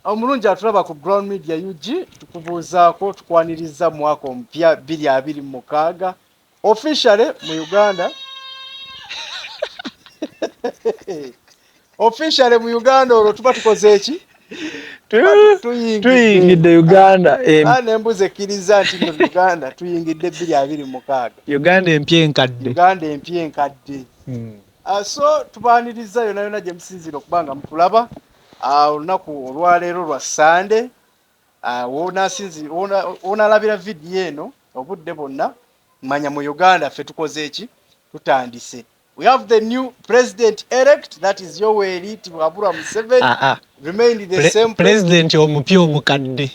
omulungi atulaba ku Ground Media UG tukubuuzaako tukwaniriza mwaka omupya 2026 officially mu Uganda officially mu Uganda olwo tuba tukoze eki tuyingidde Uganda nembuze ekkiriza nti no Uganda tuyingidde 2026 Uganda empya enkadde so tubaaniriza yonna yonna gye musinzira okuba nga mutulaba olunaku olwaleero lwa Sunday wonalabira vidiyo eno obudde bonna manya mu Uganda ffe tukoze eki tutandise. We have the new president elect, that is Yoweri Tibwabura Museveni. Remained the same president omupya omukadde.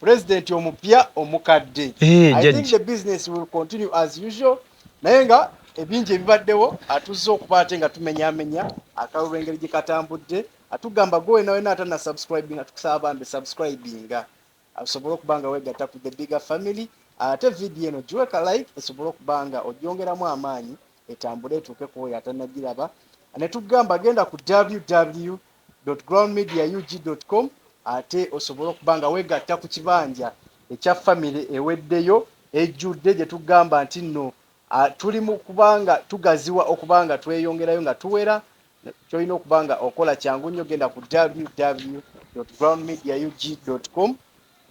President omupya omukadde. I think the business will continue as usual. Naye nga ebingi ebibaddewo atuzze okuba ate nga tumenyaamenya akalulu engeri gye katambudde atugamba gwe nawe n'atana subscribing atukusaba bambe subscribinga asobole okuba nga weegatta ku the bigger family ate video eno giweka like esobole okuba nga ogyongeramu amaanyi etambule etuuke ku oyo atanagiraba ne tugamba genda ku www.groundmediaug.com ate osobole okuba nga weegatta ku kibanja ekya family eweddeyo ejjudde gye tugamba nti nno tuli mu kubanga tugaziwa okubanga tweyongerayo nga tuwera kyolina okubanga okola kyangu nnyo genda ku www.groundmediaug.com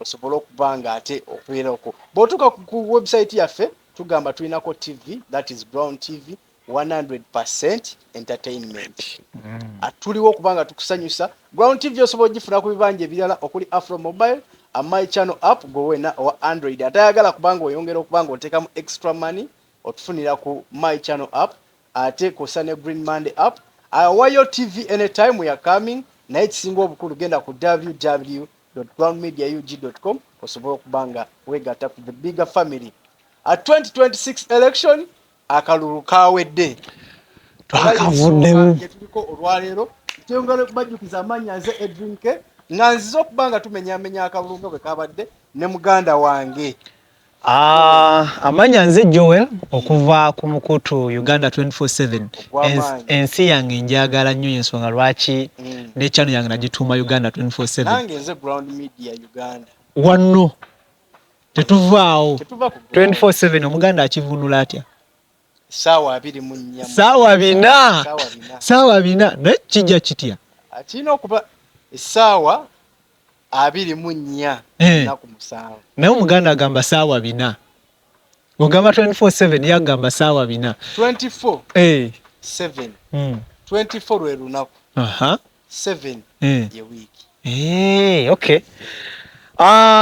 osobole okubanga ate okubeerako bw'otuuka ku website yaffe tugamba tulinako TV, that is Ground TV 100% entertainment. Tuliwo okubanga tukusanyusa Ground TV osobola ogifuna ku bibanja ebirala okuli Afro Mobile, My Channel app gowena owa Android atayagala kubanga oyongera okubanga otekamu extra money otufunira ku My Channel app ate kosa ne Green Monday app. Wayo TV anytime we are coming naye ekisinga obukulu genda ku www.groundmediaug.com osobola okubanga weegatta ku the bigger family. 2026 election akalulu kawedde twakavuddemu tuliko olwaleero kyongera okubajjukiza amannya nze Edwinke nga nziza okubanga tumenyaamenya akalulu nga bwe kabadde ne muganda wange amanya nze Joel okuva ku mukutu Uganda 24/7 ensi yange njagala nnyo ensonga lwaki ne channel yange nagituuma Uganda 24/7 nange nze Ground Media Uganda wanno tetuvaawo 24/7 omuganda akivunula atya saawa 24 saawa 4 naye kijja kitya akina okuba essaawa 24 naku musanvu naye omuganda agamba saawa 4 ogamba 24/7 yagamba saawa 4 24 24 lwe lunaku 7 ye wiiki okay.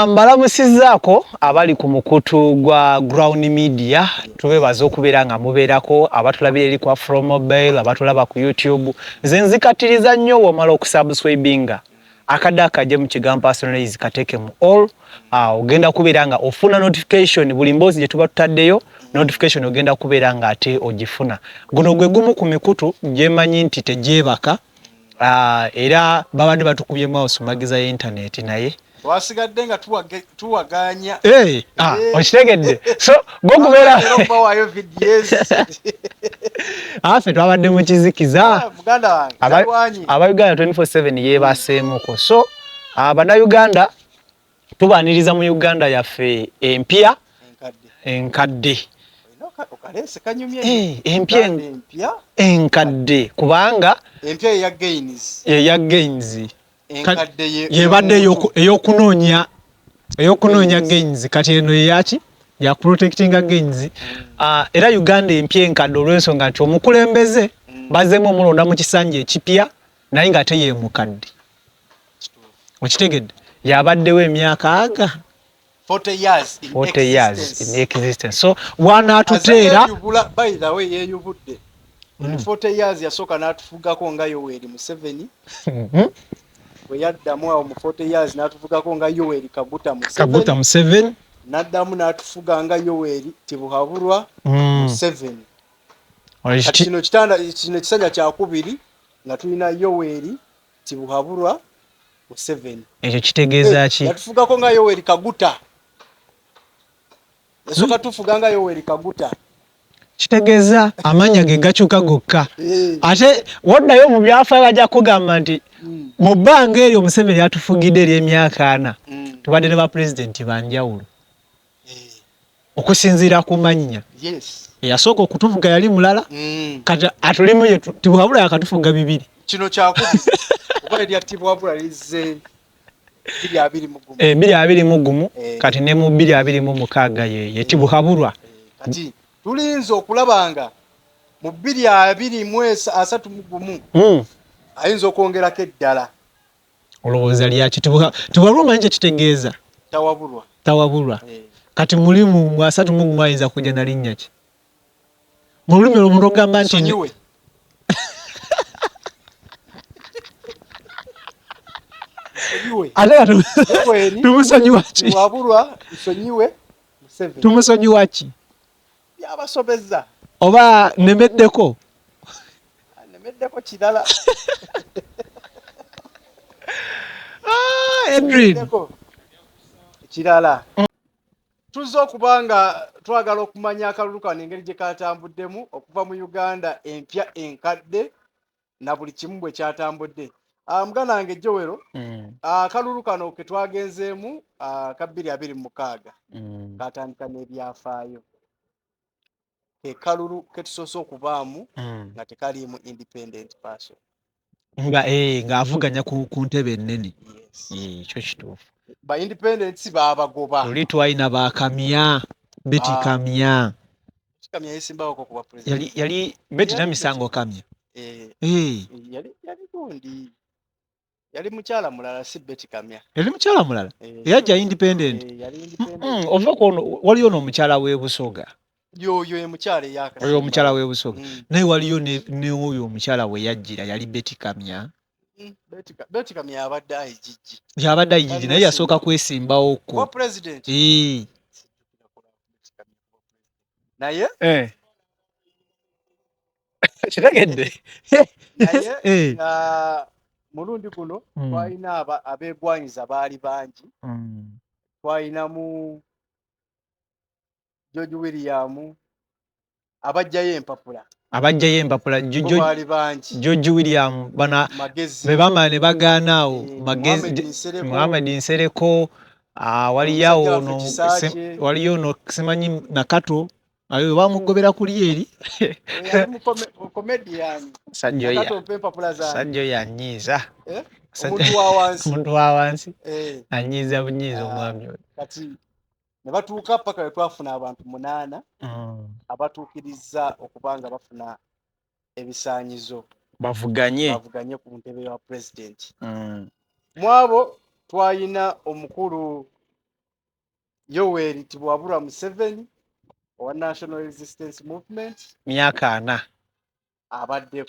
Mbalamusizaako abali ku mukutu gwa Ground Media tubebaza okubeera nga mubeerako abatulabira eri ku Afro Mobile abatulaba ku YouTube nze nzikatiriza nnyo wamala okusubscribinga akadde akaje mu kigambo personalize kateeke mu all ogenda kubeera nga ofuna notification buli mboozi gye tuba tutaddeyo notification ogenda kubeera nga ate ogifuna guno gwe gumu ku mikutu gyemanyi nti tegyebaka era babadde batukubye mouse magiza ya internet naye wasigadde nga tuwaganya okitegedde so gokubeera okubawayo videos afe twabadde mu kizikiza muganda wange aba Uganda 24/7 yeebaseemuko so Uganda tubaaniriza mu Uganda yaffe empya enkadde empya enkadde kubanga empya eya gains yebadde eyokunoonya gains kati eno eyaki ya protecting gains era Uganda empya enkadde olw'ensonga nti omukulembeze bazemu omulonda mu kisanja ekipya naye nga ate ye mukadde okitegedde yabaddewo emyaka 40 years in existence so wanaatuteera by the way yeyubudde 40 years yasooka n'atufugako nga Yoweri Museveni bwe yaddamu awo mu 40 years n'atufugako nga Yoweri Kaguta Museveni n'addamu n'atufuga nga Yoweri Tibuhaburwa Museveni kino kisanja kyakubiri nga tulina Yoweri Tibuhaburwa Museveni ekyo kitegeeza ki yatufugako nga Yoweri Kaguta yasooka tufuga nga Yoweri Kaguta kitegeeza amanya ge gakyuka gokka ate woddayo mu byafaayo bajja kugamba nti mu bbanga eryo Museveni yatufugidde ery'emyaka 4 tubadde ne bapulezidenti banjawulo okusinziira ku mannya eyasooka okutufuga yali mulala kati atulimu ye Tibwabula yakatufuga 2 kino kyakubiza oba erya Tibwabula lizze 221 kati ne mu 226 ye Tibwabula kati tulinza okulaba nga mu 231 ayinza okwongerako eddala olowooza lyaki Tibwabula manyi kye kitegeeza tawabulwa kati mulimu mu 31 ayinza kujja na linnya ki mu lulimi olwo ogamba nti tumusonyiwa ki tumusonyiwa ki yabasobezza oba nemeddeko kirala Edwin kirala tuzze okuba nga twagala okumanya akalulu kano engeri gye katambuddemu okuva mu Uganda empya enkadde na buli kimu bwe kyatambudde. Muganda wange Joel, akalulu kano ke twagenzeemu ka 2026 katandika n'ebyafaayo. Ke kalulu ke tusoose okubaamu nga tekaliimu independent person. Ng'avuganya ku ntebe ennene. Ekyo kituufu. Ba independents baabagoba. Luli twalina bakamya Betty Kamya. Kamya yesimbawo ko kuba president. Yali Betty Namisango Kamya. Yali gundi. Yali mukyala mulala si Betty Kamya. Yali mukyala mulala. Yajja independent. Yali independent. Ova ko waliyo n'omukyala w'e Busoga. Yoyo ye mukyala yakati. Oyo omukyala w'e Busoga. Naye waliyo ne oyo omukyala we yajjira yali Betty Kamya. Betty Kamya abadde ayijiji. Yabadde ayijiji naye yasooka kwesimbawo ko. Kwa president. Naye? Kitegedde. Naye mulundi guno twalina abeegwanyiza baali bangi. Twalinamu George William abajjayo empapula. George William bana be bamala ne bagaanaawo Muhammad Nsereko waliyo no simanyi Nakato ayo bamugobera kuli eri comedian sajjo yanyiiza omuntu wa wansi anyiiza bunyiiza omwami oyo kati ne batuuka paka we twafuna abantu 8 abatuukiriza okubanga bafuna ebisaanyizo bavuganye ku ntebe ya president. Mwabo twalina omukulu Yoweri Tibwabula Museveni wa National Resistance Movement myaka 4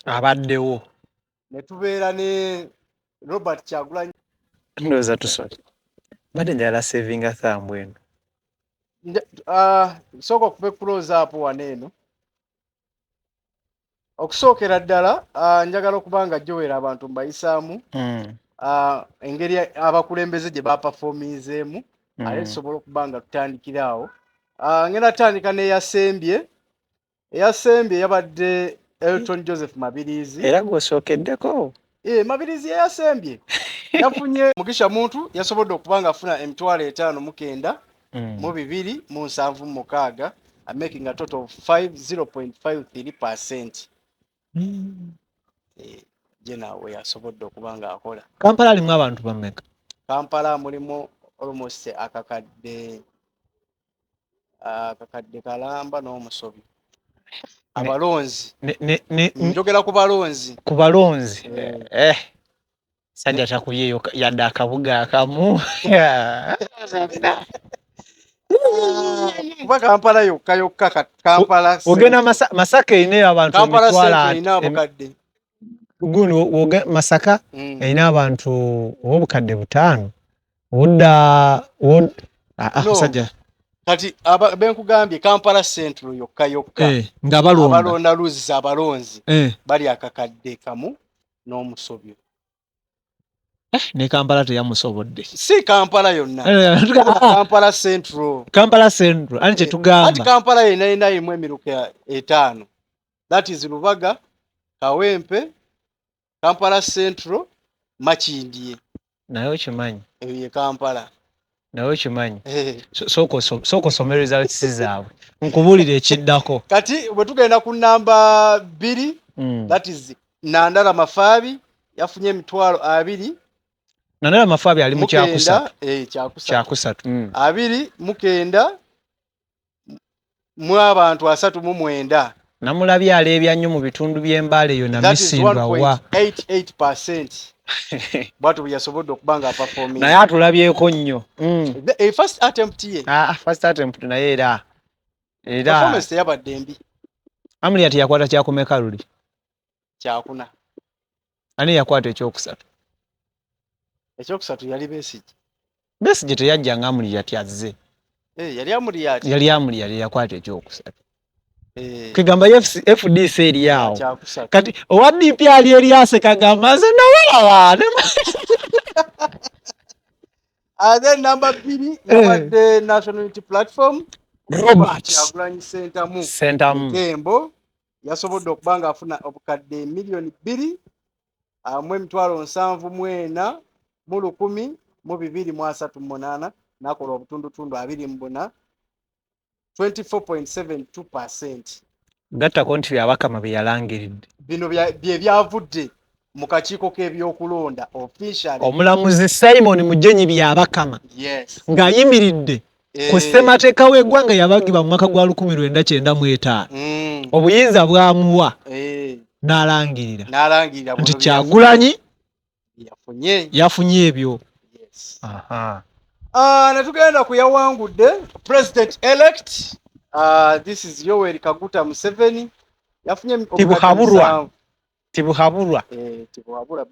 abaddewo ne tubeera ne Robert Kyagulanyi ndoza tusole bade njala savinga thambu eno soko kupe close up waneeno okusookera ddala njagala okubanga Joel abantu mbayisaamu engeri abakulembeze gye baperforminzeemu ate tusobola okubanga tutandikiraawo. Ngenda tutandika n'eyasembye yabadde Elton Joseph Mabirizi era gw'osookeddeko. Mabirizi yasembye yafunye Mugisha Muntu yasobodde okubanga afuna $5,900 mu 276 making a total of 0.53%. Jena we yasobodde okubanga akola. Kampala alimu abantu bameka? Kampala mulimu almost akakadde kalamba n'omusobi. Abalonzi njogera ku balonzi sajja takuyeyo yadde akabuga akamu kuba Kampala yokka Kampala ogenda Masaka ine abantu emitwala guno Masaka ina abantu obukadde 5 wodda sajja kati benkugambye Kampala Central yokka nga abalonda luzisa abalonzi bali akakadde kamu n'omusobyo. ne Kampala teyamusobodde. Si Kampala yonna. Kampala Central. Kampala Central. Ani kyetugamba. Ati Kampala yena imwe emiruka 5. That is Lubaga, Kawempe, Kampala Central, Makindye. Naye okimanyi. Ye Kampala. Naye okimanyi. Soko somereza zaabwe. Nkubuulira ekiddako. Kati bwe tugenda ku namba 2, that is Nandala Mafaabi yafunye emitwalo 2. Nandala Mafaabi ali mu kyakusatu. Kyakusatu. 29 mu abantu 39. Namulabye alebya nnyo mu bitundu by'Embale eyo na Misindwa wa. 1.88%. Bwatu byasobodde okubanga performing. Naye atulabyeko nnyo. First attempt ye. First attempt naye era. Performance yabadde mbi. Amuli yakwata kyakumeka luli. Kyakuna. Ani yakwata ekyokusatu. Ekyokusatu yali Besigye. Besigye teyajja nga Amuli yatyaze. Yali Amuli yati. Yali Amuli yali yakwata ekyokusatu. Kigamba FDC eri awo. Kati owa DP ali eri ase kagamba nze nawala. Then number 2 yabadde National Unity Platform. Robert Kyagulanyi Sentamu. Kembo yasobodde okubanga afuna obukadde milioni 2 mu emitwalo 74 mu 1,238 nakola obutundutundu 24 24.72%. Gatta konti byabakama byalangiridde. Bino bye byavudde mu kakiiko k'ebyokulonda officially. Omulamuzi Simon Mujenyi byabakama. Yes. Ng'ayimiridde ku ssemateeka w'eggwanga yabagibwa mu mwaka gwa 1995. Obuyinza bwamuwa. N'alangirira. Nti Kyagulanyi yafunye ebyo. Yes. Netugenda ku yawangudde President elect. This is Yoweri Kaguta Museveni. Yafunye Tibuhaburwa.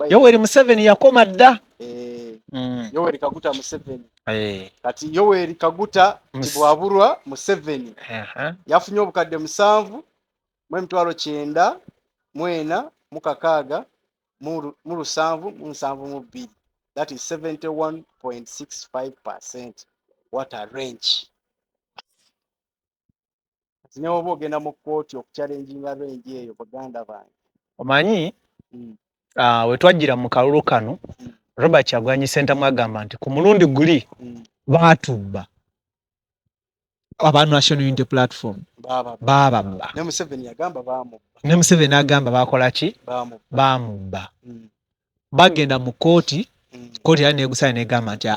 Yoweri Museveni yakoma dda. Yoweri Kaguta Museveni. Kati Yoweri Kaguta Tibuhaburwa Museveni. Yafunye obukadde 7 mu emitwalo 9 mwena mu 6 mu 772. That is 71.65%. What a range. Sinyawo bogenda mu kooti okuchallenginga range eyo baganda bange. Omanyi we twajjira mu kalulu kano Robert Kyagulanyi Sentamu agamba nti ku mulundi guli baatubba aba National Unity Platform bababba. Ne Museveni yagamba baamubba. Ne Museveni agamba bakola ki? Baamubba. Bagenda mu kooti, kooti yali neegusala negamba nti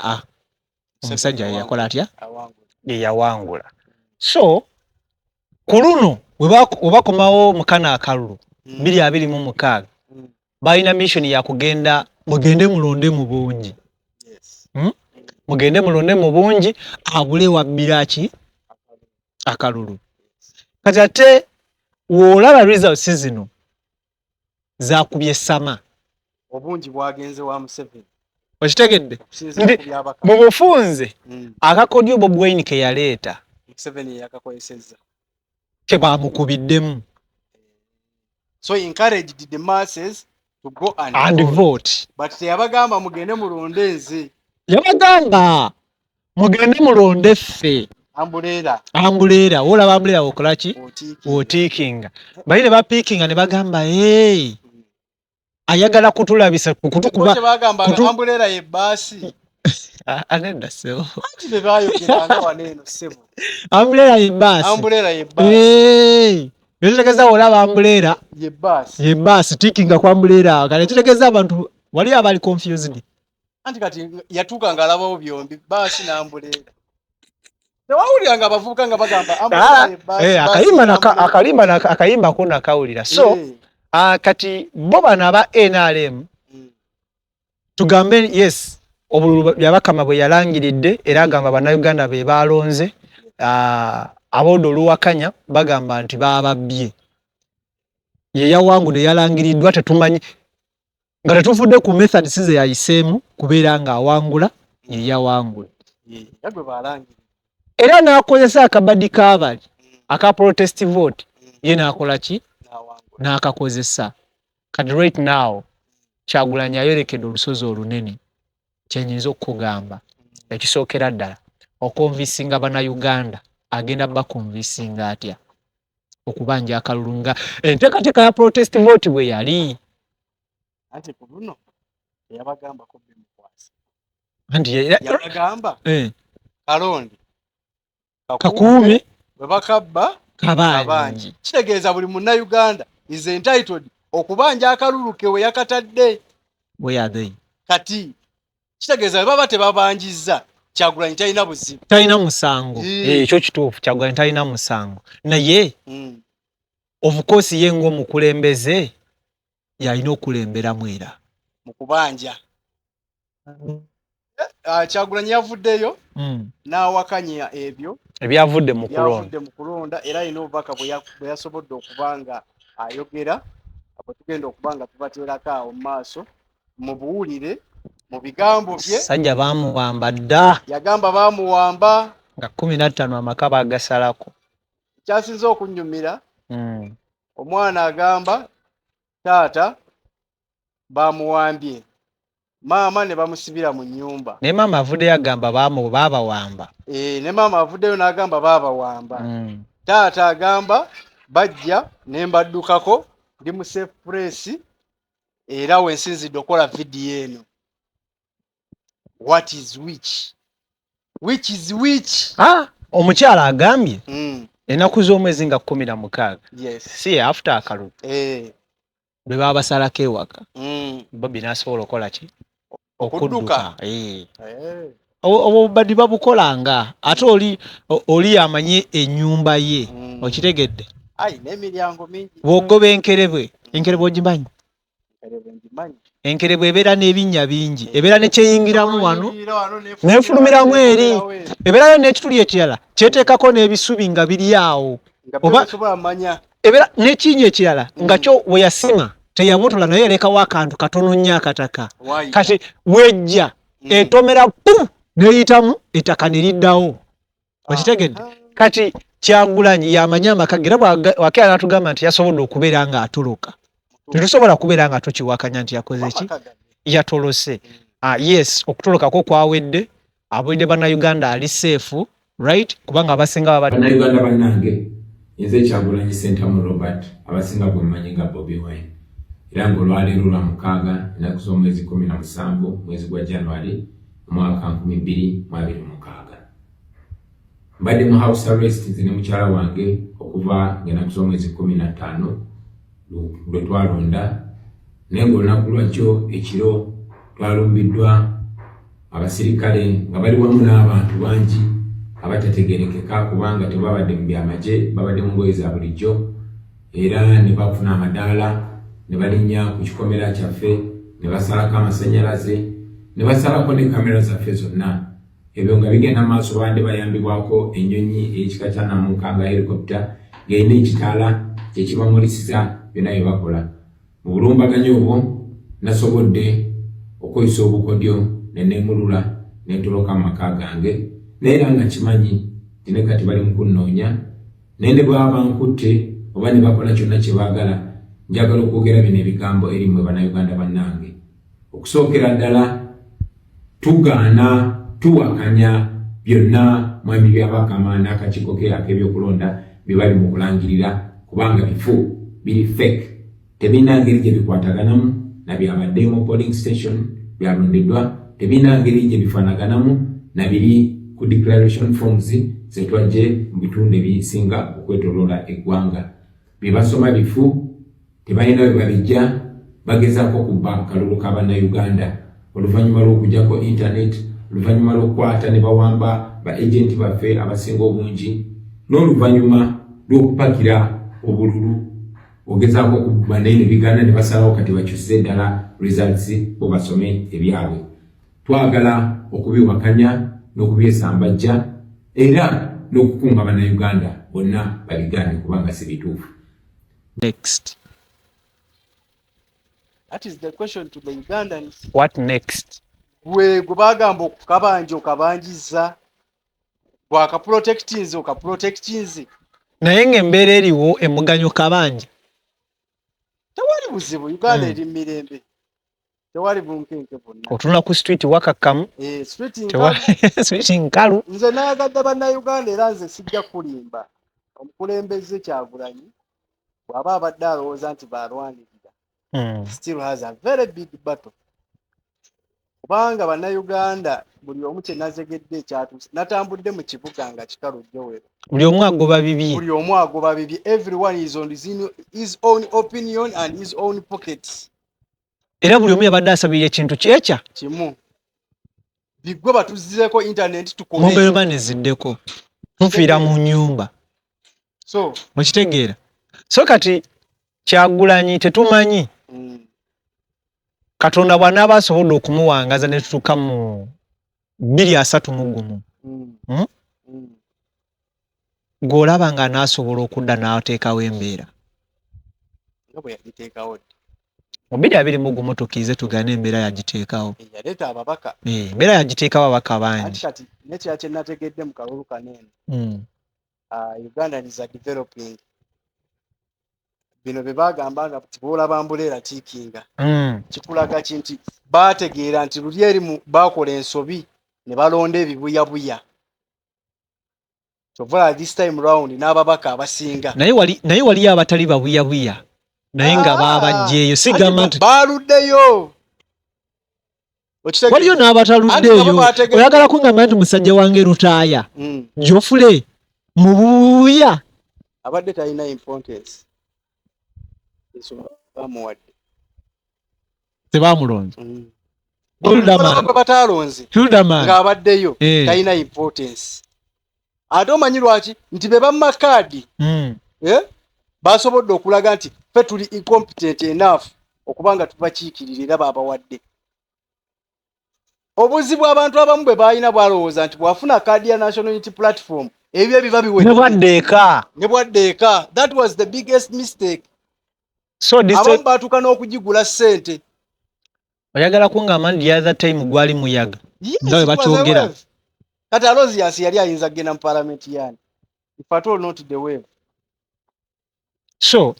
omusajja yakola atya? Yawangula. So ku luno we bakomawo mu kana akalulu 2026 balina mission ya kugenda mugende mulonde mu bungi. Mugende mulonde mu bungi abule wabbira ki akalulu. Kati ate wolaba results zino zakubye sama. Obungi bwagenze wa Museveni. Okitegedde? Mu bufunze akakodyo Bobi Wine ke yaleeta Museveni yakakozesezza. Ke baamukubiddemu. So he encouraged the masses to go and vote. But teyabagamba mugende mulonde nze. Yabagamba mugende mulonde ffe. Ambuleera. Olaba ambuleera okola ki? Otiikinga. Bayine ba piikinga ne bagamba ayagala kutulabisa kutukuba. Bagamba ambuleera ye baasi. Anenda sebo. Ati be bayogeranga waneeno sebo. Ambuleera ye baasi. Yotegeza olaba ambuleera ye baasi tikinga kwa ambuleera kale tutegeza abantu wali abali confused. Anti kati yatuuka ngalabawo byombi baasi na ambuleera. Tewawuliranga abavubuka nga bagamba ambuleera ye baasi. Akayimba ko nakawulira. So kati bo bano aba NRM tugambe yes obululu byabakama bwe yalangiridde era agamba bannayuganda be balonze abodo luwakanya bagamba nti bababbye. Ye yawangudde yalangiriddwa tetumanyi nga tetufudde ku methods ze yayiseemu kubeera nga awangula ye yawangudde. Era n'akozesa akabadi kaabali aka protest vote ye n'akola ki? N'akakozesa. Kati right now Kyagulanyi ayolekedde olusozi olunene kyenyinza okugamba ekisookera ddala okonvisinga bannayuganda agenda bakonvisinga atya okubanja akalulu nga enteekateeka ya protest vote bwe yali anti ku luno teyabagambako bemukwasa anti yabagamba Kalonde kakuume bwe bakabba kabangi kitegeeza buli munnayuganda is entitled okubanja akalulu ke we yakatadde bwe kati kitegeeza baba tebabanjizza Kyagulanyi talina buzibu talina musango ekyo kituufu Kyagulanyi talina musango naye of course ye ng'omukulembeze yalina okulemberamu era mu kubanja Kyagulanyi yavuddeyo n'awakanya ebyo ebyavudde mu kulonda era alina obubaka bwe yasobodde okuba nga ayogera abo tugenda okuba nga tubateerako awo mu maaso mu buwulire mu bigambo bye sajja baamuwamba dda yagamba baamuwamba nga 15 amaka bagasalako kyasinze okunnyumira omwana agamba taata baamuwambye maama ne bamusibira mu nnyumba ne maama avuddeyo agamba baabawamba ne maama avuddeyo n'agamba baabawamba taata agamba bajja ne mbaddukako ndi mu safe place era wensinzidde okola vidiyo eno what is which is which omukyala agambye ennaku z'omwezi nga 16 yes si after akalulu bwe baba basalako ewaka Bobby n'asobola okukola ki okudduka obubadi babukolanga ate oli amanyi ennyumba ye okitegedde n'emiryango mingi bw'ogoba enkerebwe ogimanyi enkerebwe ebeera n'ebinnya bingi ebeera ne kyeyingiramu wano n'efulumiramu eri ebeerayo n'ekituli ekirala kyeteekako n'ebisubi nga biri awo oba ebeera n'ekinnya ekirala nga kyo we yasima teyabotola naye erekawo akantu katono nnyo akataka kati wejja etomera pu n'eyitamu ettaka ne liddawo okitegedde kati Kyagulanyi yamanya amaka era bw'akeera n'atugamba nti yasobodde okubeera nga atoloka tetusobola kubeera nga tokiwakanya nti yakoze ki yatolose yes okutolokako kwawedde abulidde bannayuganda ali safe right kubanga abasinga bannayuganda bannange nze Kyagulanyi Ssentamu Robert abasinga bwe mmanyi nga Bobi Wine era ng'olwaleero lwa 6 ennaku z'omwezi 17 mwezi gwa January omwaka 2026 mbadde mu house arrest nze ne mukyala wange okuva ng'ennaku z'omwezi 15 lwe twalonda naye ng'olunaku lwakyo ekiro twalumbiddwa abasirikale nga bali wamu n'abantu bangi abatategerekeka kubanga tebabadde mu byamaje babadde mu ngoye za bulijjo era ne bafuna amadaala ne balinnya ku kikomera kyaffe ne basalako amasannyalaze ne basalako ne kamera zaffe zonna ebyo nga bigenda maaso badde bayambibwako ennyonyi ey'ekika kya Namunkanga helicopter ng'erina ekitaala kyekibamulisiza byonna bye bakola mu bulumbaganyi obwo nasobodde okweyisa obukodyo ne neemulula n'entoloka mu maka gange naye era nga kimanyi nti ne kati bali mu kunnoonya naye ne bwaba bankutte oba ne bakola kyonna kye baagala njagala okwogera bino ebigambo eri mmwe bannayuganda bannange okusookera ddala tugaana tuwakanya byonna mwami byabakama n'akakiiko ke ak'ebyokulonda bye bali mu kulangirira kubanga bifu biri fake tebirina ngeri gye bikwataganamu na byabaddeemu polling station byalondeddwa tebirina ngeri gye bifaanaganamu na biri ku declaration forms zetwajje mu bitundu ebisinga okwetoloola eggwanga bye basoma bifu tebalina bwe babijja bagezaako okubba akalulu k'abannayuganda oluvannyuma lw'okujjako internet oluvannyuma lw'okukwata ne bawamba ba agenti baffe abasinga obungi n'oluvannyuma lw'okupakira obululu ogezaako okubba naye ne bigaana ne basalawo kati bakyusize ddala results bo basome ebyabwe twagala okubiwakanya n'okubyesambajja era n'okukunga bannayuganda bonna babigaane kubanga si bituufu. Next. That is the question to the Ugandans. What next? Gwe bagamba okukabanja okabanjiza bwakaprotectinze okaprotectinze naye ng'embeera eriwo emuganyo kabanja tewali buzibu Uganda eri mirembe tewali bunkenke bonna. Otunula ku street wakakkamu. Street Street nkalu. Nze nayagadde bannayuganda era nze sijja kulimba. Omukulembeze Kyagulanyi bw'aba abadde alowooza nti baalwanirira. Still has a very big battle. Kubanga bannayuganda buli omu kye nazegedde ekyatuuse natambudde mu kibuga nga kikalu Joel. Buli omu agoba bibye. Buli omu agoba bibye. Everyone is on his own opinion and his own pockets. Era buli omu yabadde asabira ekintu kyekya kimu. Bigwe batuzizeeko internet tukole. Mobile money ziddeko. Tufiira mu nyumba. So mukitegeera. So kati Kyagulanyi tetumanyi. Katonda bw'anaaba asobodde okumuwangaza ne tutuuka mu 231. Gw'olaba nga anaasobola okudda n'ateekawo embeera. Nga bwe yagiteekawo. Mu 221 tukiize tugane embeera yagiteekawo. Yaleeta ababaka. Embeera yagiteekawo ababaka bangi. Kati nekya kye nategedde mu kalulu kanene. Uganda is developing. Bino bye bagamba nga tiboolaba mbuleera tiikinga. Kikulaga kinti baategeera nti luli erimu baakola ensobi ne balonda ebibuyabuya. So this time round n'ababaka abasinga. Naye wali abatali babuyabuya. Naye nga baabajjeeyo sigamba nti baaluddeyo. Waliyo n'abataluddeeyo. Oyagala kungamba nti musajja wange Lutaaya. Jofule mubuya. Abadde talina importance. Bamuwadde. Tebamulonze. Hildaman ng'abaddeyo talina importance. Ate omanyi lwaki nti be bamakaadi basobodde okulaga nti ffe tuli incompetent enough okubanga tubakiikirira era baabawadde. Obuzibu abantu abamu bwe baalina bwalowooza nti bwafuna kaadi ya National Unity Platform ebyo ebiba biwedde. Ne bwaddeeka. That was the biggest mistake. So abamu baatuuka n'okugigula ssente. Oyagala kungamba nti the other time gwali muyaga. Nga bwe bakyogera. Kati Alozias yali ayinza kugenda mu parliament yani. If at all not the wave. So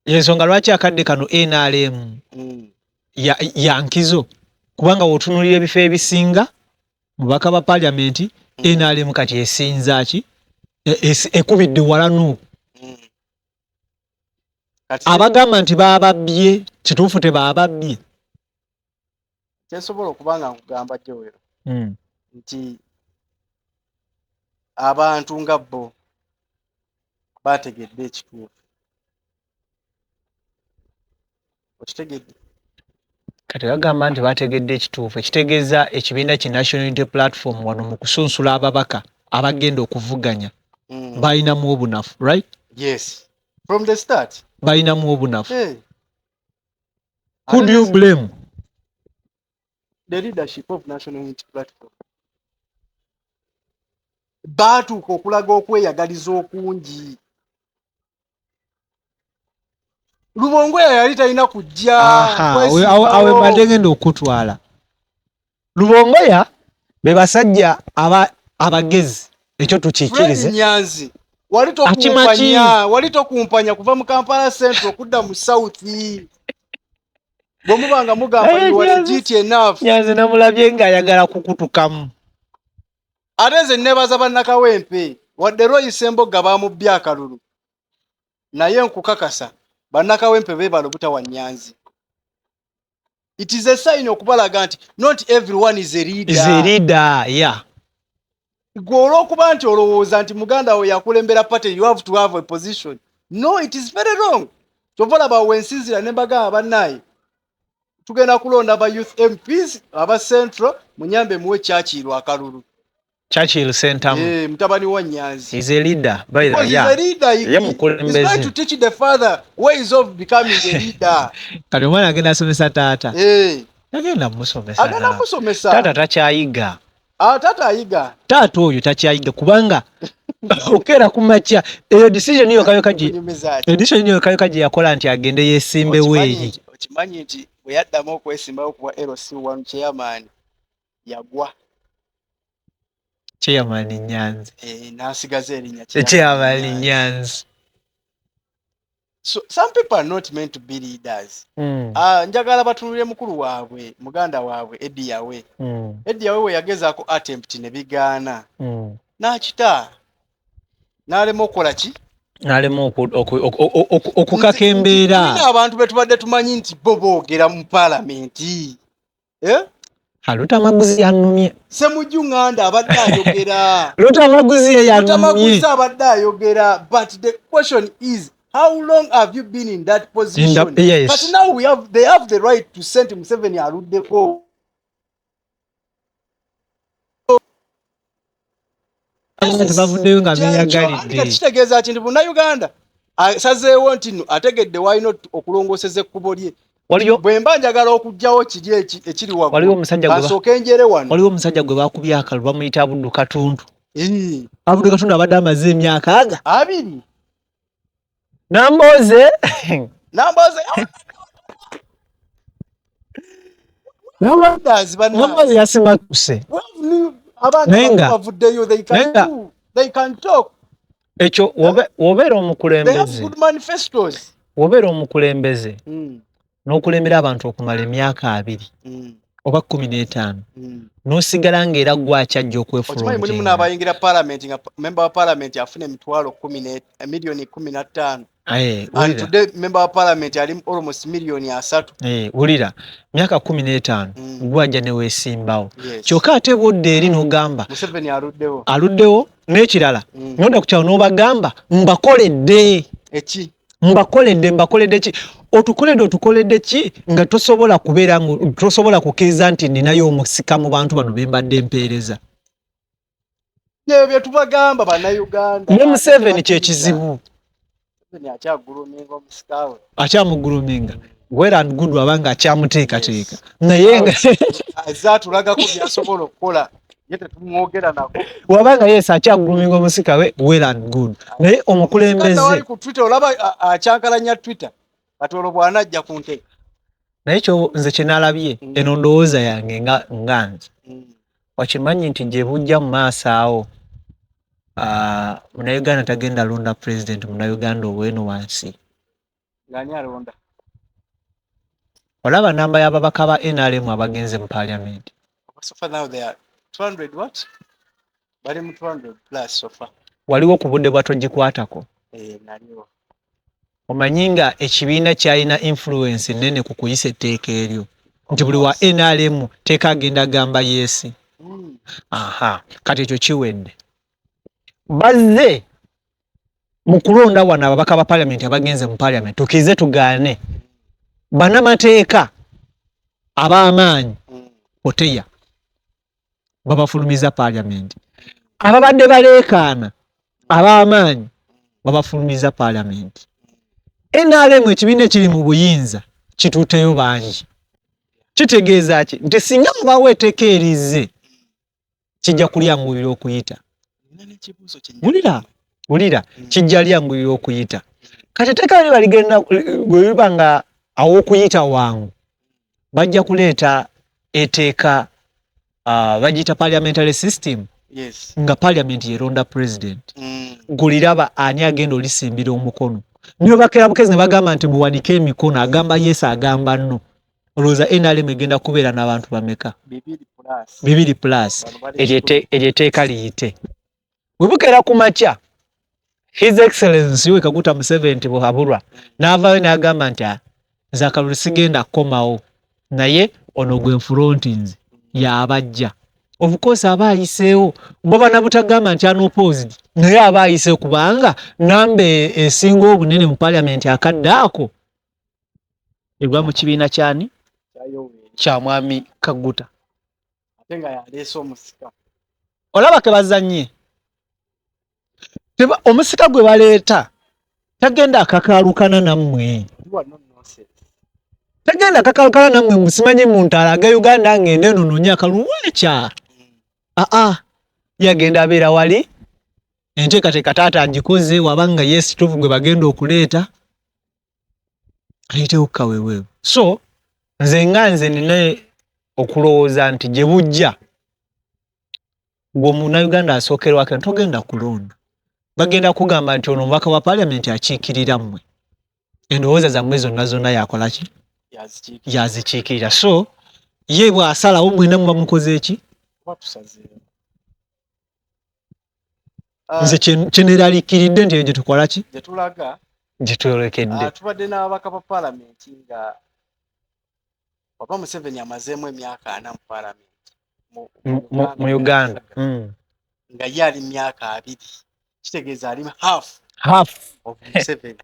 yensonga lwaki akadde kano NRM ya nkizo kubanga wotunulira ebifo ebisinga mubaka ba parliament NRM kati esinza ki ekubidde walanu. Abagamba nti baababye kituufu tebaababye. Kyensobola okubanga nkugamba Joel nti abantu nga bo bategedde ekituufu. Okitegedde? Kati bagamba nti bategedde ekituufu ekitegeeza ekibiina ki National Unity Platform wano mu kusunsula ababaka abagenda okuvuganya balinamu obunafu, right? Yes. From the start. Balinamu obunafu. Could you blame the leadership of National Unity Platform? Baatuuka okulaga okweyagaliza okungi. Lubongoya yali talina kujja. Awe madegenda okutwala. Lubongoya be basajja abagezi ekyo tukiikirize. Nyanzi. Wali tokumpanya kuva mu Kampala Central okudda mu South. Bw'omubanga mugamba you are legit enough. Nyanzi namulabye ng'ayagala kukutukamu. Ate nze nebaza bannakawempe wadde Royce Mboga baamubbya akalulu. Naye nkukakasa bannakawempe beebala obutawa Nyanzi. It is a sign okubalaga nti not everyone is a leader. Is a leader, yeah. Olw'okuba nti olowooza nti muganda we yakulembera party you have to have a position. No, it is very wrong. Kyova olaba wensinzira ne mbagamba bannaye tugenda kulonda ba youth MPs aba Central munyambe muwe Churchill akalulu. Churchill Central. Mutabani wa Nyanzi. He's a leader. By the way, yeah. He's a leader. He's trying to teach the father ways of becoming a leader. Kali mwana agenda asomesa taata. Agenda musomesa. Agenda musomesa. Taata takyayiga. Taata ayiga. Taata oyo takyayiga kubanga okera kumacha eyo decision yo kayo kaji. Decision yo kayo kaji yakola nti agende yesimbe weeri. Okimanyi nti bwe yaddamu okwesimbawo kuba LC1 chairman yagwa. Chairman Nyanzi. Nasigaza erinnya Chairman Nyanzi. So some people are not meant to be leaders. Njagala batunulire mukulu waabwe muganda waabwe Eddie Yawe. Eddie Yawe we yagezaako attempt ne bigaana. N'akita n'alema okukola ki? N'alema okukaka embeera. Tulina abantu be tubadde tumanyi nti bo boogera mu paalamenti. Lutamaguzi yannumye. Ssemujju Nganda abadde ayogera. Lutamaguzi yannumye. Lutamaguzi abadde ayogera. But the question is, how long have you been in that position? Yes. But now they have the right to send Museveni aluddeko. Kitegeeza nti Munnayuganda asazeewo nti nno ategedde waalina okulongooseza ekkubo lye. Bwe mba njagala okuggyawo kiri ekiri waggulu kasooke njere wano. Waliwo omusajja gwe baakubye akalu bamuyita Abuddu Katuntu. Abuddu Katuntu abadde amaze emyaka 2. Namboze yasimakuse. They can talk. Ekyo wobeera omukulembeze. Good manifestos. Wobeera omukulembeze. N'okulembera abantu okumala emyaka 2 oba 15 n'osigala ng'era gwakyajja okwefulumya. Okimanyi mulimu n'abayingira parliament nga member wa parliament afuna emitwalo 10 milioni 15. And today member wa parliament ali almost milioni 3. Wulira myaka 15 gwajja ne weesimbawo. Kyokka ate bodde eri n'ogamba Museveni aluddewo n'ekirala n'odda ku kyawo n'obagamba mbakoledde eki mbakoledde ki otukoledde ki nga tosobola kubeera tosobola kukkiriza nti ninayo omusika mu bantu bano be mbadde mpeereza. Ebyo tubagamba bannayuganda. Ne Museveni kyekizibu. Akyamuguluminga. Well and good wabanga akyamuteekateeka. Naye nga azatulagako byasobola okukola ye tetumwogera nako. Wabanga yes akyaguluminga omusika we well and good. Naye omukulembeze wali ku Twitter olaba akyankalanya Twitter kati olwo bwanajja ku nte. Naye kyo nze kye nalabye eno ndowooza yange nga nze. Wakimanyi nti gye bujja mu maaso awo Munnayuganda tagenda londa president Munnayuganda ow'eno wansi. Ng'ani alonda? Olaba namba y'ababaka ba NRM abagenze mu parliament. So far now they are 200 what? Bali mu 200 plus so far. Waliwo ku budde bwatogikwatako. Naliwo. Omanyi nga ekibiina kyalina influence nene ku kuyisa etteeka eryo. Nti buli wa NRM teeka agenda gamba yes. Kati ekyo kiwedde. Bazze mu kulonda wano ababaka ba parliament abagenze mu parliament tukize tugaane bannamateeka ab'amaanyi oteya babafulumiza parliament ababadde baleekaana ab'amaanyi babafulumiza parliament. NRM ekibiina ekiri mu buyinza kituuteyo bangi. Kitegeeza ki nti singa mubaawo etteeka erize kijja kulyanguyira okuyita. Wulira kijja lyanguyira okuyita. Kati etteeka liri baligenda bwe liba nga aw'okuyita wangu bajja kuleeta etteeka bagiyita parliamentary system. Nga parliament yeronda president. Guliraba ani agenda olisimbira omukono. Niyo bakera bukezi ne bagamba nti muwanike emikono agamba yes agamba no. Olowooza NRM egenda kubeera n'abantu bameka? 2 plus. Eryeteeka liyite. Bwe bukeera ku makya His Excellency we Kaguta Museveni Buhabulwa n'avaayo n'agamba nti nze akalulu sigenda kukomawo naye ono gwe nfulontinzi y'abajja. Of course aba ayiseewo bo banabutagamba nti unopposed naye aba ayiseewo kubanga nambe esinga obunene mu parliament akadde ako egwa mu kibiina kyani kya mwami Kaguta. Ate nga yaleese omusika. Olaba ke bazannye. Omusika gwe baleeta tagenda akakalukana nammwe. Tagenda akakalukana nammwe musimanyi mu ntaala Uganda ngende nononya akalulu wacha. Yagenda abeera wali enteekateeka taata agikoze wabanga yes tuvu gwe bagenda okuleeta ayitewo kaweweewo. So nze nina okulowooza nti gye bujja gwe Munnayuganda asookerwako togenda kulonda. Bagenda kugamba nti ono omubaka wa parliament akiikirira mmwe. endowooza zammwe zonna yakola ki yazikiikirira yazikiikirira so ye bw'asalawo mwenna muba mukoze eki batusazeewo nze kye neeraliikiridde nti eyo gye tukola ki gye tulaga gye twerekedde tubadde n'ababaka ba paalamenti nga Papa Museveni amazeemu emyaka 4 mu paalamenti mu Uganda nga ye ali myaka 2 kitegeeza ali half of Museveni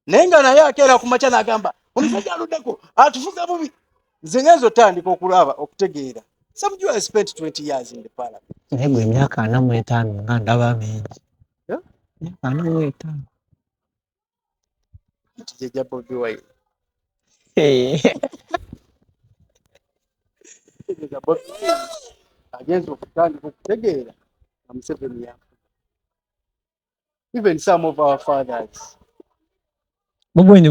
naye nga naye akeera ku makya n'agamba omusajja aluddeko atufuga bubi nze ngenza otandika okulaba okutegeera some you have spent 20 years in the parliament naye gwe emyaka 45 nga ndaba mingi emyaka 45 Jjajja Bobi Wine agenza okutandika okutegeera nga Museveni yafuga even some of our fathers Bobi Wine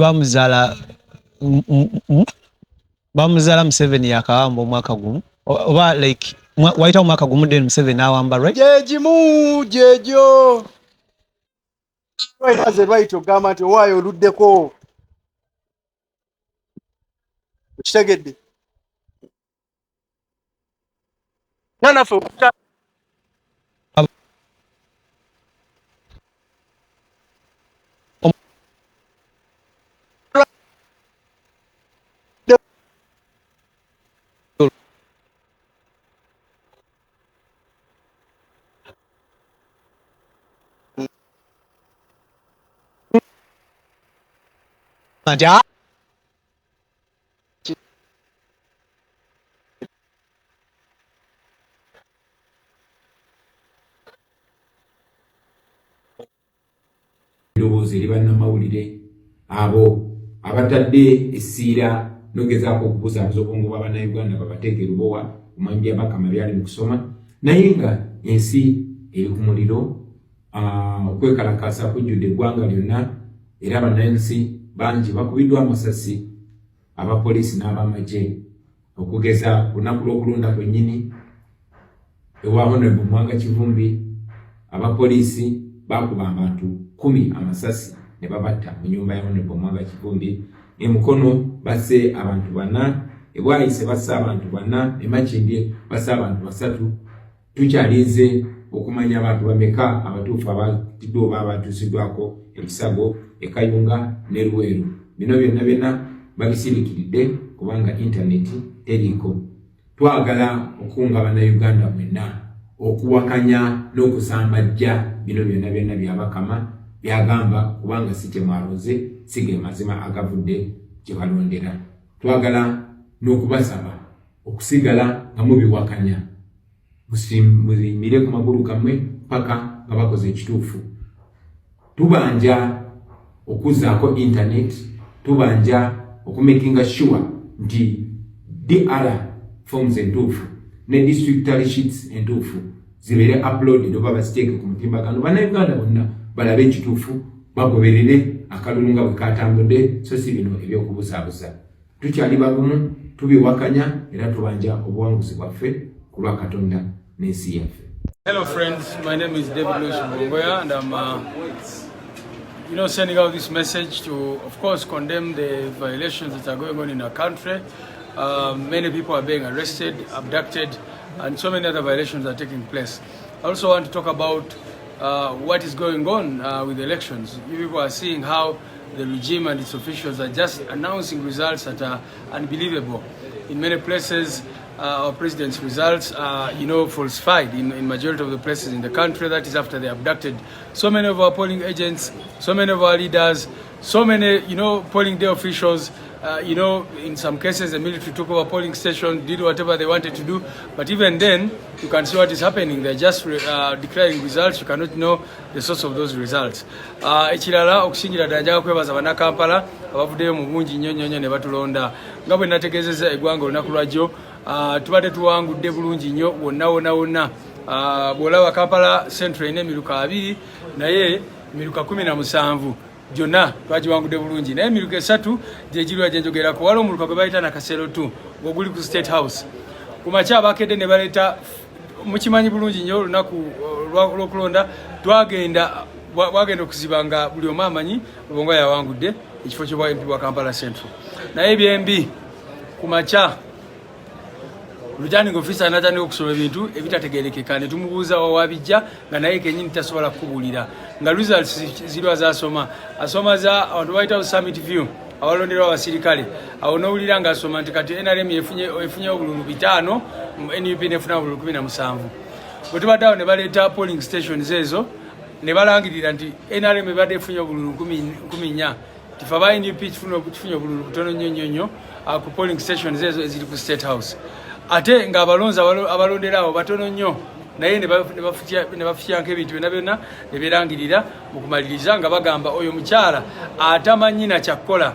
bamuzaala Museveni yakawamba omwaka gumu oba like wayita omwaka gumu then Museveni awamba right gyegimu gyegyo waitaze lwaiti ogamba nti owaayo oluddeko okitegedde nanafe Eddoboozi eri bannamawulire abo abatadde essiira n'ogezaako okubuzaabuza obwongo bwa bannayuganda babateeke lubowa omwami byabakama byali mu kusoma naye nga ensi eri ku muliro okwekalakaasa kujjudde eggwanga lyonna era bannansi bangi bakubiddwa amasasi abapoliisi n'abamagye okugeza ku lunaku lw'okulonda kwennyini ewa Honorable Mwanga Kivumbi abapoliisi bakuba abantu 10 amasasi ne babatta mu nyumba ya Honorable Mwanga Kivumbi emukono basse abantu 4 ebwayise basse abantu 4 emakindi basse abantu 3 tukyalinze okumanya abantu bameka abatuufu abatidde oba abatuusiddwako ebisago ekayunga ne Luweero bino byonna babisirikiridde kubanga intaneti teriiko twagala okunga bannayuganda mwenna okuwakanya n'okusambajja bino byonna byabakama byagamba kubanga si temwaroze sige mazima agavudde gye balondera twagala n'okubasaba okusigala nga mubiwakanya muzimire ku magulu gammwe paka nga bakoze ekituufu tubanja okuzaako internet tubanja okumakinga sure nti DR forms entuufu ne districtary sheets entuufu zibeere uploaded oba baziteeke ku mutimbagano bannayuganda bonna balabe ekituufu bagoberere akalulu nga bwe katambudde so si bino ebyokubusaabuza tukyali bagumu tubiwakanya era tubanja obuwanguzi bwaffe ku lwa Katonda n'ensi yaffe. Hello friends, my name is David Louis Mbongoya and I'm sending out this message to, of course, condemn the violations that are going on in our country. Many people are being arrested, abducted, and so many other violations are taking place. I also want to talk about what is going on with the elections. You people are seeing how the regime and its officials are just announcing results that are unbelievable. In many places, our president's results are, falsified in majority of the places in the country. That is after they abducted so many of our polling agents, so many of our leaders, so many, polling day officials. In some cases, the military took over polling stations, did whatever they wanted to do. But even then, you can see what is happening. They're just declaring results. You cannot know the source of those results. Ekirala okusingira ddala kwebaza bannakampala abavuddeyo mu bungi nnyo ne batulonda. Nga bwe nategeezezza eggwanga olunaku lwajjo, tubadde tuwangudde bulungi nnyo wonna. Bw'olaba Kampala Central erina emiruka 2 naye emiruka 17 gyonna twagiwangudde bulungi naye emiruka 3 gyegirwa gyenjogerako waliwo omuluka gwe bayita Nakasero 2 ng'oguli ku State House ku makya abakedde ne baleeta mukimanyi bulungi nnyo olunaku lw'okulonda twagenda wagenda okuzibanga buli omu amanyi Lubongoya yawangudde ekifo ky'obwa MP bwa Kampala Central. Naye byembi ku makya Returning officer anatandika okusoma ebintu ebitategeerekeka ne tumubuuza wawabijja nga naye kennyini tasobola kukubuulira nga results zirwa asoma za abantu bayitawo Summit View awalonderwa abasirikale awo n'owulira ng'asoma nti kati NRM efunye obululu 5 NUP nefuna obululu 17 bwe tubadde awo ne baleeta polling stations ezo ne balangirira nti NRM ebadde efunye obululu 14 tifa ba NUP kifunye obululu butono nnyo ku polling stations ezo eziri ku State House ate nga abalonzi abalondera awo batono nnyo naye ne bafutyanko ebintu byonna ne beerangirira mu kumaliriza nga bagamba oyo mukyala atamanyi na kyakkola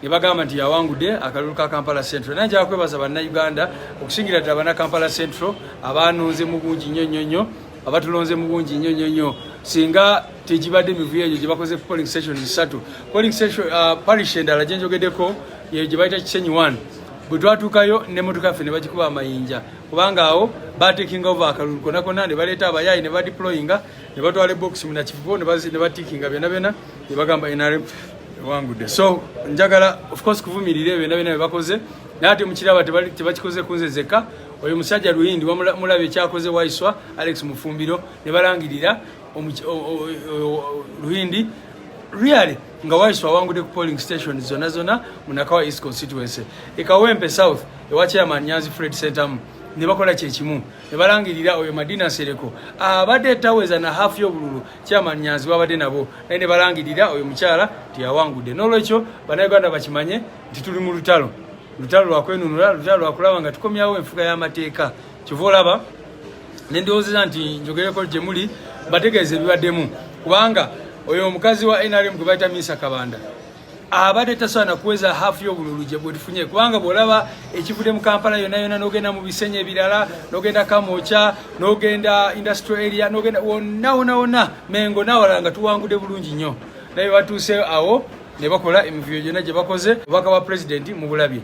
ne bagamba nti yawangudde akalulu ka Kampala Central. Naye njagala kwebaza bannayuganda okusingira ddala banna Kampala Central abanonze mu bungi nnyo abatulonze mu bungi nnyo singa tegibadde emivuyo egyo gye bakoze ku polling station 3 polling station parish endala gye njogeddeko gye bayita Kisenyi 1 bwe twatuukayo n'emmotoka yaffe ne bagikuba amayinja kubanga awo batekinga over akalulu konna ne baleeta abayayi ne badeployinga ne batwala ebox munakivubo ne batikinga byonna ne bagamba NRM ewangudde. So njagala of course kuvumirira byonna bye bakoze naye ate mukiraba tebakikoze kunze zeka oyo musajja Luhindi wamulabye ekyakoze Waiswa Alex Mufumbiro ne balangirira Luhindi really nga Waiswa wangudde ku polling station zona munakawa East constituency Kawempe South ewa chairman Nyanzi Fred Sentamu ne bakola kyekimu ne balangirira oyo Madina Sereko abadde taweza na half y'obululu chairman Nyanzi wabadde nabo naye ne balangirira oyo mukyala tiyawangudde. N'olwekyo bannayuganda bakimanye nti tuli mu lutalo lwakwenunula lutalo lwakulaba nga tukomyawo enfuga y'amateeka kyova olaba ne ndowooza nti njogereko gye muli bategeeze ebibaddemu kubanga oyo omukazi wa NRM gwe bayita Misa Kabanda abadde tasobola kuweza half y'obululu gye bwe tufunye kubanga bw'olaba ekivudde mu Kampala yonna n'ogenda mu bisenyi ebirala n'ogenda Kamoocha n'ogenda industrial area n'ogenda wonna Mengo n'awalala nga tuwangudde bulungi nnyo naye batuuse awo ne bakola emivuyo gyonna gye bakoze obubaka bwa president mu bulabye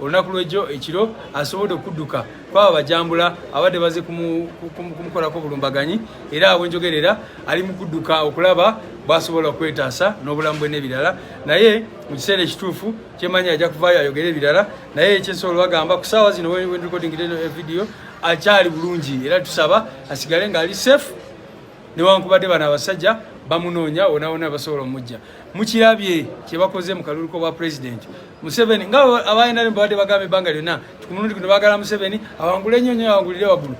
olunaku lw'ejjo ekiro asobodde okudduka kwaba bajambula abadde baze kumukolako bulumbaganyi era abwenjogerera ali mu kudduka okulaba bwasobola okwetaasa n'obulamu bwe n'ebirala naye mu kiseera ekituufu kyemanya ajja kuvaayo ayogere ebirala naye ekyensobola bagamba ku ssaawa zino wendikodingire video akyali bulungi era tusaba asigale ng'ali safe newankubadde bano abasajja bamunoonya wona basobola omujja mukirabye kye bakoze mu kalulu ko bwa president Museveni nga abaayina badde bagamba ebbanga lyonna kumulundi guno baagala Museveni awangule nnyo awangulire waggulu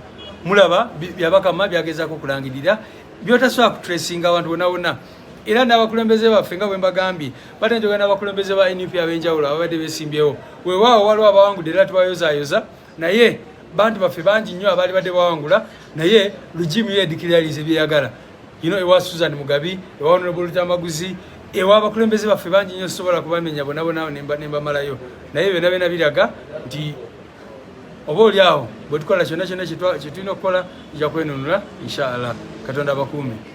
mulaba byabakama byagezaako okulangirira byotasobola kutracinga abantu wonna era n'abakulembeze baffe nga bwe mbagambye batenjogera n'abakulembeze ba NUP ab'enjawulo ababadde beesimbyewo weewaawo waliwo abawangudde era tubayozaayoza naye bantu baffe bangi nnyo abaali badde bawangula naye lugimu yeedikiralize byeyagala ewa Susan Mugabi ewa Honorable Lutamaguzi ewa abakulembeze baffe bangi nnyo sobola kubamenya bonna nembamalayo naye byonna biraga nti oba oli awo bwe tukola kyonna kye tulina okukola tujja kwenunula inshallah Katonda abakuume.